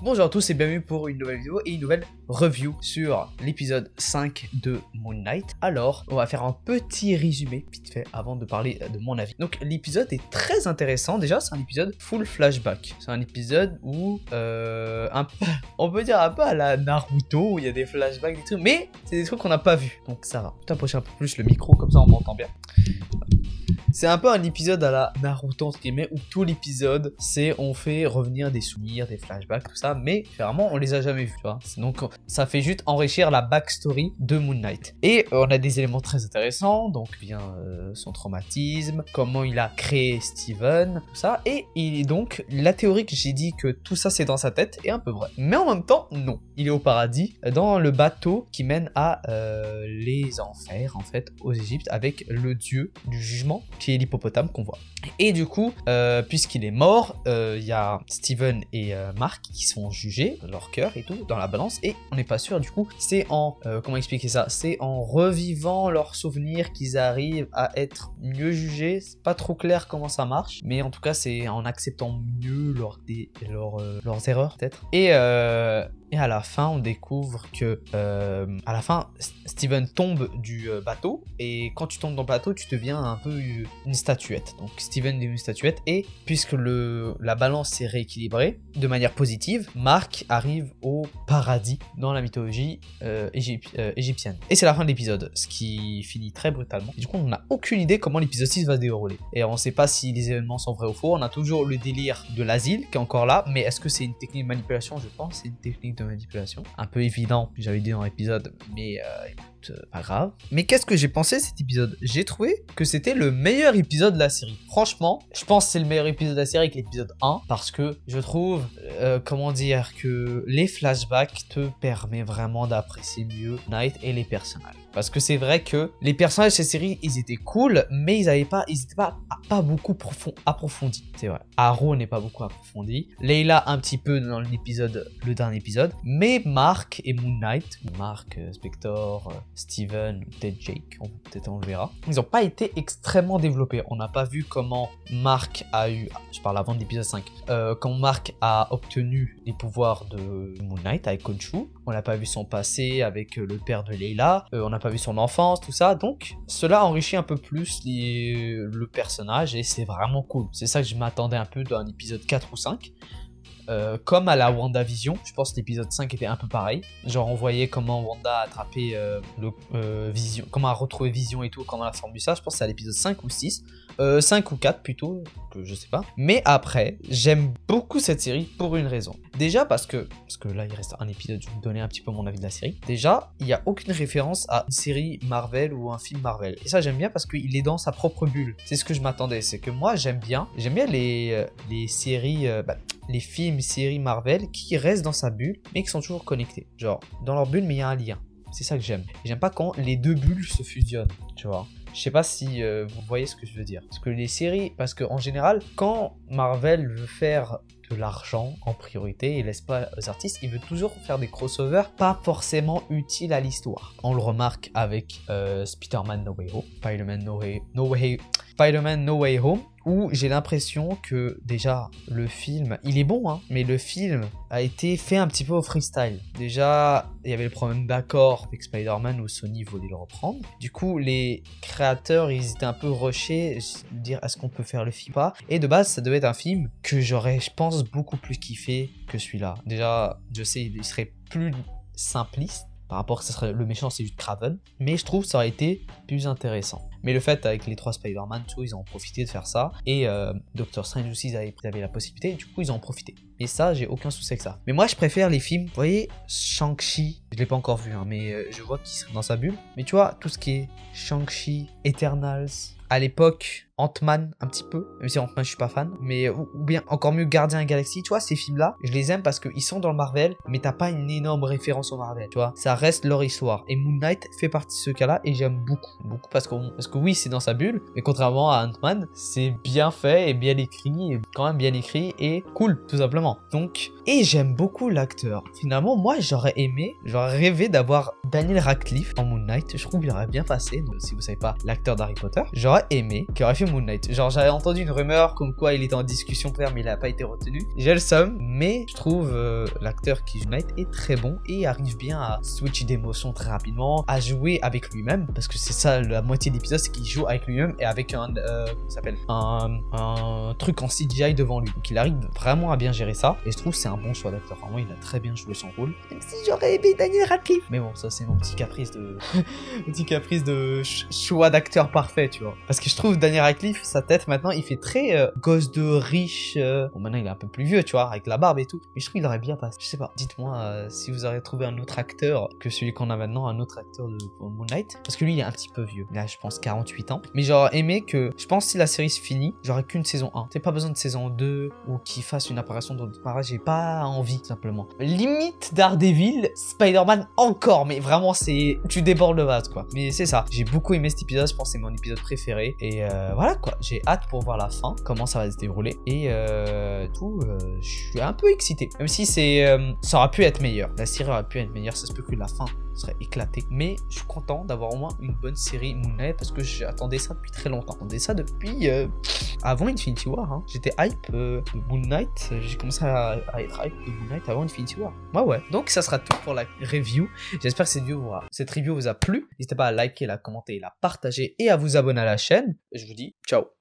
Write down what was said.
Bonjour à tous et bienvenue pour une nouvelle vidéo et une nouvelle review sur l'épisode 5 de Moon Knight. Alors, on va faire un petit résumé vite fait avant de parler de mon avis. Donc l'épisode est très intéressant. Déjà, c'est un épisode full flashback. C'est un épisode où, on peut dire un peu à la Naruto, où il y a des flashbacks, des trucs, mais c'est des trucs qu'on n'a pas vus. Donc ça va. Je vais approcher un peu plus le micro, comme ça on m'entend bien. C'est un peu un épisode à la Naruto entre guillemets où tout l'épisode c'est on fait revenir des souvenirs, des flashbacks, tout ça, mais vraiment on les a jamais vus, tu vois. Donc ça fait juste enrichir la backstory de Moon Knight. Et on a des éléments très intéressants, donc bien son traumatisme, comment il a créé Steven, tout ça. Et donc la théorie que j'ai dit que tout ça c'est dans sa tête est un peu vraie. Mais en même temps, non. Il est au paradis, dans le bateau qui mène à les enfers, en fait, aux Égyptes, avec le dieu du jugement, qui est l'hippopotame qu'on voit. Et du coup, puisqu'il est mort, il y a Steven et Mark qui sont jugés, leur cœur et tout, dans la balance, et on n'est pas sûr, du coup, c'est en, comment expliquer ça, c'est en revivant leurs souvenirs qu'ils arrivent à être mieux jugés. C'est pas trop clair comment ça marche, mais en tout cas, c'est en acceptant mieux leurs erreurs, peut-être. Et à la fin, on découvre que, à la fin, Steven tombe du bateau, et quand tu tombes dans le bateau, tu deviens un peu une statuette. Donc Steven est une statuette, et puisque la balance s'est rééquilibrée de manière positive, Mark arrive au paradis dans la mythologie égyptienne. Et c'est la fin de l'épisode, ce qui finit très brutalement. Et du coup, on n'a aucune idée comment l'épisode 6 va se dérouler. Et on ne sait pas si les événements sont vrais ou faux. On a toujours le délire de l'asile qui est encore là, mais est-ce que c'est une technique de manipulation? Je pense que c'est une technique de manipulation. Un peu évident, j'avais dit dans l'épisode, mais écoute, pas grave. Mais qu'est-ce que j'ai pensé de cet épisode? J'ai trouvé que c'était le meilleur épisode de la série. Franchement, je pense que c'est le meilleur épisode de la série avec l'épisode 1, parce que je trouve, comment dire, que les flashbacks te permettent vraiment d'apprécier mieux Knight et les personnages. Parce que c'est vrai que les personnages de cette série, ils étaient cool, mais ils n'étaient pas beaucoup approfondis. C'est vrai. Arrow n'est pas beaucoup approfondi. Layla un petit peu dans le dernier épisode. Mais Mark et Moon Knight, Mark, Spector, Steven, peut-être Jake, peut-être on le verra. Ils n'ont pas été extrêmement développés. On n'a pas vu comment Mark a eu, je parle avant de l'épisode 5, quand Mark a obtenu les pouvoirs de Moon Knight avec Khonshu. On n'a pas vu son passé avec le père de Layla. On n'a pas vu son enfance, tout ça. Donc, cela enrichit un peu plus le personnage et c'est vraiment cool. C'est ça que je m'attendais un peu dans un épisode 4 ou 5. Comme à la WandaVision, je pense que l'épisode 5 était un peu pareil. Genre on voyait comment Wanda a attrapé Vision, comment a retrouvé Vision et tout, comment elle a formé ça. Je pense que c'est à l'épisode 5 ou 6. 5 ou 4 plutôt, que je sais pas. Mais après, j'aime beaucoup cette série pour une raison. Déjà parce que là il reste un épisode, je vais vous donner un petit peu mon avis de la série. Déjà, il n'y a aucune référence à une série Marvel ou un film Marvel. Et ça j'aime bien parce qu'il est dans sa propre bulle. C'est ce que je m'attendais, c'est que moi j'aime bien les séries, les films, séries Marvel qui restent dans sa bulle mais qui sont toujours connectés. Genre dans leur bulle mais il y a un lien. C'est ça que j'aime. Et j'aime pas quand les deux bulles se fusionnent, tu vois. Je sais pas si vous voyez ce que je veux dire. Parce que les séries, parce qu'en général, quand Marvel veut faire de l'argent en priorité et laisse pas aux artistes, il veut toujours faire des crossovers pas forcément utiles à l'histoire. On le remarque avec Spider-Man No Way Home, Spider-Man No Way Home, où j'ai l'impression que déjà le film, il est bon, hein, mais le film a été fait un petit peu au freestyle. Déjà, il y avait le problème d'accord avec Spider-Man où Sony voulait le reprendre. Du coup, les créateurs, ils étaient un peu rushés, dire est-ce qu'on peut faire le film ou pas. Et de base, ça devait être un film que j'aurais, je pense, beaucoup plus kiffé que celui-là. Déjà, je sais, il serait plus simpliste. Par rapport à ce serait le méchant, c'est juste Kraven. Mais je trouve que ça aurait été plus intéressant. Mais le fait, avec les 3 Spider-Man, ils ont profité de faire ça. Et Doctor Strange aussi, ils avaient la possibilité. Et du coup, ils en ont profité. Et ça, j'ai aucun souci avec ça. Mais moi, je préfère les films. Vous voyez, Shang-Chi, je l'ai pas encore vu, hein, mais je vois qu'il serait dans sa bulle. Mais tu vois, tout ce qui est Shang-Chi, Eternals, à l'époque, Ant-Man un petit peu, même si Ant-Man je suis pas fan, mais ou bien encore mieux Gardien Galaxy, tu vois, ces films-là, je les aime parce qu'ils sont dans le Marvel, mais t'as pas une énorme référence au Marvel, tu vois, ça reste leur histoire. Et Moon Knight fait partie de ce cas-là et j'aime beaucoup parce que oui, c'est dans sa bulle, mais contrairement à Ant-Man, c'est bien fait et bien écrit, et quand même bien écrit et cool, tout simplement. Donc, et j'aime beaucoup l'acteur. Finalement, moi, j'aurais rêvé d'avoir Daniel Radcliffe en Moon Knight. Je trouve qu'il aurait bien passé. Donc, si vous savez pas, l'acteur d'Harry Potter, j'aurais j'aurais aimé qu'il aurait fait Moon Knight. Genre, j'avais entendu une rumeur comme quoi il était en discussion pour faire, mais il a pas été retenu. J'ai le seum, mais je trouve l'acteur qui joue Knight est très bon et arrive bien à switch d'émotion très rapidement, à jouer avec lui-même, parce que c'est ça la moitié de l'épisode, c'est qu'il joue avec lui-même et avec un comment ça s'appelle, un truc en CGI devant lui. Donc il arrive vraiment à bien gérer ça et je trouve que c'est un bon choix d'acteur. Vraiment, il a très bien joué son rôle. Même si j'aurais aimé Daniel Radcliffe. Mais bon, ça c'est mon petit caprice de choix d'acteur parfait, tu vois. Parce que je trouve Daniel Radcliffe, sa tête maintenant, il fait très gosse de riche. Bon, maintenant il est un peu plus vieux, tu vois, avec la barbe et tout. Mais je trouve qu'il aurait bien passé. Je sais pas. Dites-moi si vous aurez trouvé un autre acteur que celui qu'on a maintenant, un autre acteur de Moon Knight. Parce que lui, il est un petit peu vieux. Il a, je pense, 48 ans. Mais j'aurais aimé que, je pense, si la série se finit, j'aurais qu'une saison 1. C'est pas besoin de saison 2 ou qu'il fasse une apparition dans le parage. J'ai pas envie, tout simplement. Limite Daredevil, Spider-Man encore. Mais vraiment, tu débordes le vase, quoi. Mais c'est ça. J'ai beaucoup aimé cet épisode. Je pense que c'est mon épisode préféré. Et voilà, quoi. J'ai hâte pour voir la fin, comment ça va se dérouler. Et je suis un peu excité. Même si ça aurait pu être meilleur. La série aurait pu être meilleure. Ça se peut que la fin serait éclatée. Mais je suis content d'avoir au moins une bonne série Moon Knight parce que j'attendais ça depuis très longtemps. J'attendais ça depuis avant Infinity War. Hein. J'étais hype de Moon Knight. J'ai commencé à être hype de Moon Knight avant Infinity War. Ouais. Donc ça sera tout pour la review. J'espère que cette review vous a plu. N'hésitez pas à liker, la commenter, la partager et à vous abonner à la chaîne. Je vous dis ciao.